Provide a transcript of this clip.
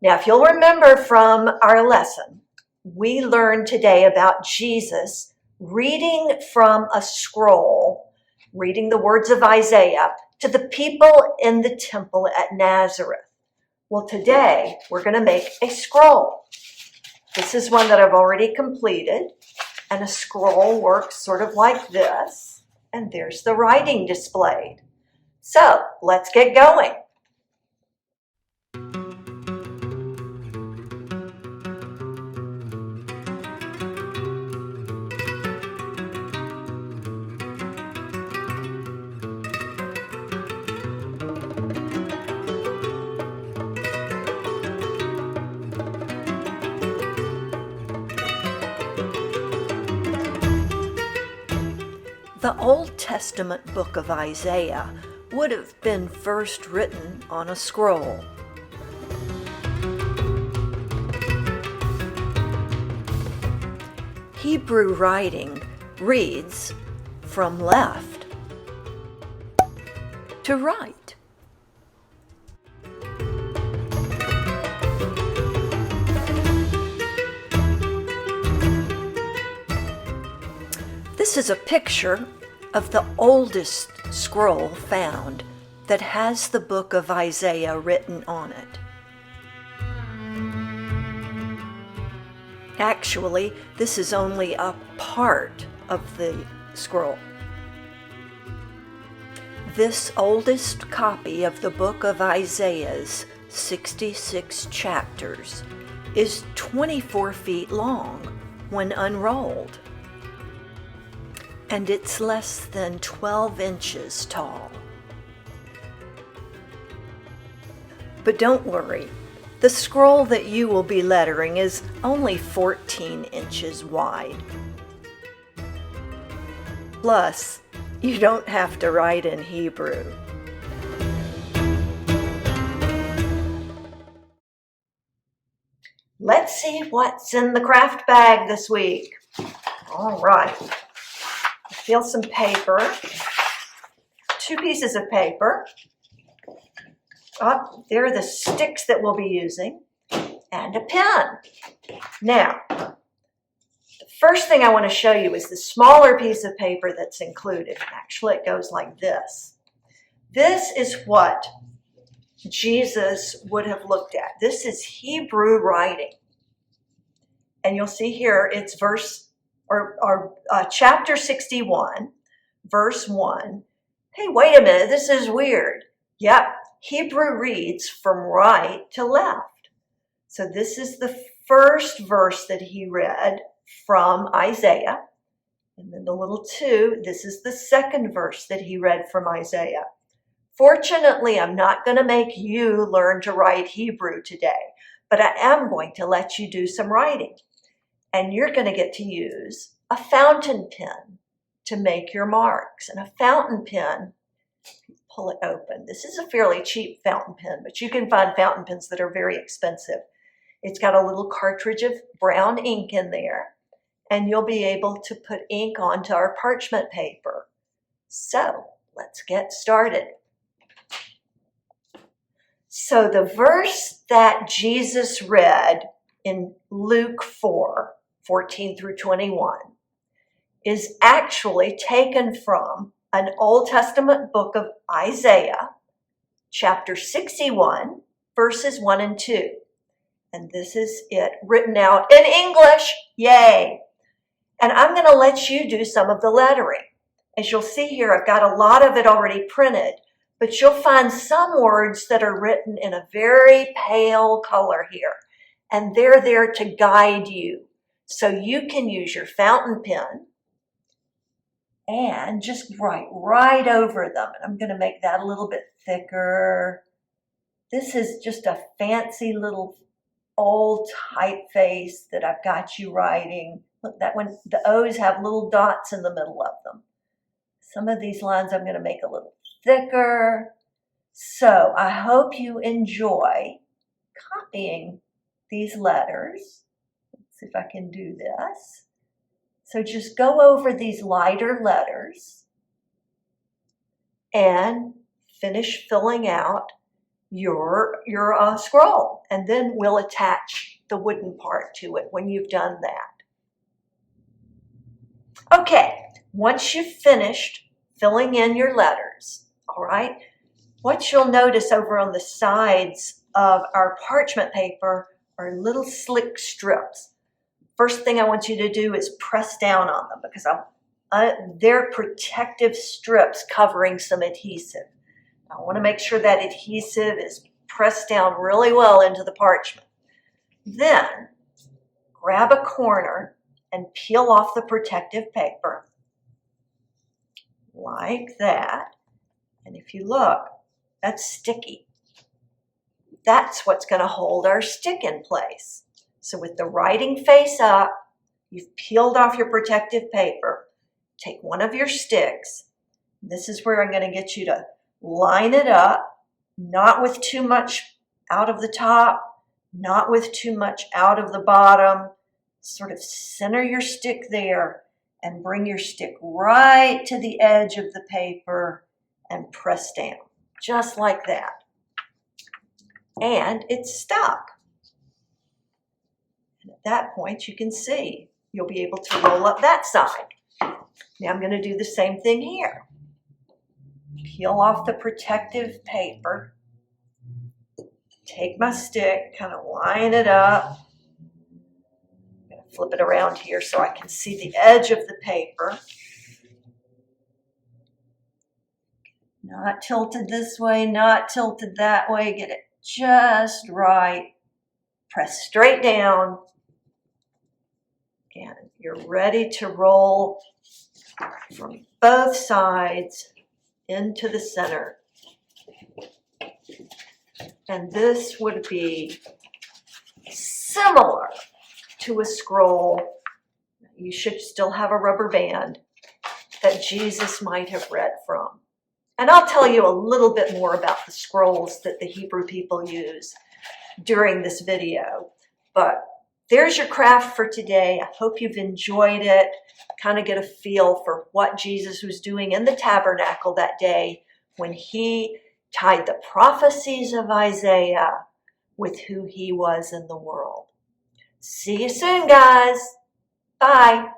Now, if you'll remember from our lesson, we learned today about Jesus reading from a scroll, reading the words of Isaiah to the people in the temple at Nazareth. Well, today we're going to make a scroll. This is one that I've already completed, and a scroll works sort of like this, and there's the writing displayed. So let's get going. The Old Testament book of Isaiah would have been first written on a scroll. Hebrew writing reads from left to right. This is a picture of the oldest scroll found that has the book of Isaiah written on it. Actually, this is only a part of the scroll. This oldest copy of the book of Isaiah's 66 chapters is 24 feet long when unrolled, and it's less than 12 inches tall. But don't worry, the scroll that you will be lettering is only 14 inches wide. Plus, you don't have to write in Hebrew. Let's see what's in the craft bag this week. All right. Feel some paper, 2 pieces of paper. Oh, there are the sticks that we'll be using, and a pen. Now, the first thing I want to show you is the smaller piece of paper that's included. Actually, it goes like this. This is what Jesus would have looked at. This is Hebrew writing. And you'll see here it's chapter 61, verse 1. Hey, wait a minute, this is weird. Yep, Hebrew reads from right to left. So this is the first verse that he read from Isaiah. And then the little 2, this is the second verse that he read from Isaiah. Fortunately, I'm not going to make you learn to write Hebrew today, but I am going to let you do some writing. And you're going to get to use a fountain pen to make your marks. And a fountain pen, pull it open. This is a fairly cheap fountain pen, but you can find fountain pens that are very expensive. It's got a little cartridge of brown ink in there, and you'll be able to put ink onto our parchment paper. So let's get started. So the verse that Jesus read in Luke 4:14 through 21, is actually taken from an Old Testament book of Isaiah, chapter 61, verses 1 and 2. And this is it written out in English. Yay! And I'm going to let you do some of the lettering. As you'll see here, I've got a lot of it already printed, but you'll find some words that are written in a very pale color here. And they're there to guide you. So you can use your fountain pen and just write right over them. And I'm going to make that a little bit thicker. This is just a fancy little old typeface that I've got you writing. Look, that one, the O's have little dots in the middle of them. Some of these lines I'm going to make a little thicker. So I hope you enjoy copying these letters. Let's see if I can do this. So just go over these lighter letters and finish filling out your scroll. And then we'll attach the wooden part to it when you've done that. Okay, once you've finished filling in your letters, all right, what you'll notice over on the sides of our parchment paper are little slick strips. First thing I want you to do is press down on them because they're protective strips covering some adhesive. I want to make sure that adhesive is pressed down really well into the parchment. Then grab a corner and peel off the protective paper like that. And if you look, that's sticky. That's what's going to hold our stick in place. So with the writing face up, you've peeled off your protective paper. Take one of your sticks. This is where I'm going to get you to line it up, not with too much out of the top, not with too much out of the bottom. Sort of center your stick there and bring your stick right to the edge of the paper and press down, just like that. And it's stuck. And at that point, you can see you'll be able to roll up that side. Now I'm going to do the same thing here. Peel off the protective paper. Take my stick, kind of line it up. I'm going to flip it around here so I can see the edge of the paper. Not tilted this way, not tilted that way. Get it just right. Press straight down. And you're ready to roll from both sides into the center. And this would be similar to a scroll. You should still have a rubber band that Jesus might have read from. And I'll tell you a little bit more about the scrolls that the Hebrew people use during this video. But there's your craft for today. I hope you've enjoyed it. Kind of get a feel for what Jesus was doing in the tabernacle that day when he tied the prophecies of Isaiah with who he was in the world. See you soon, guys. Bye.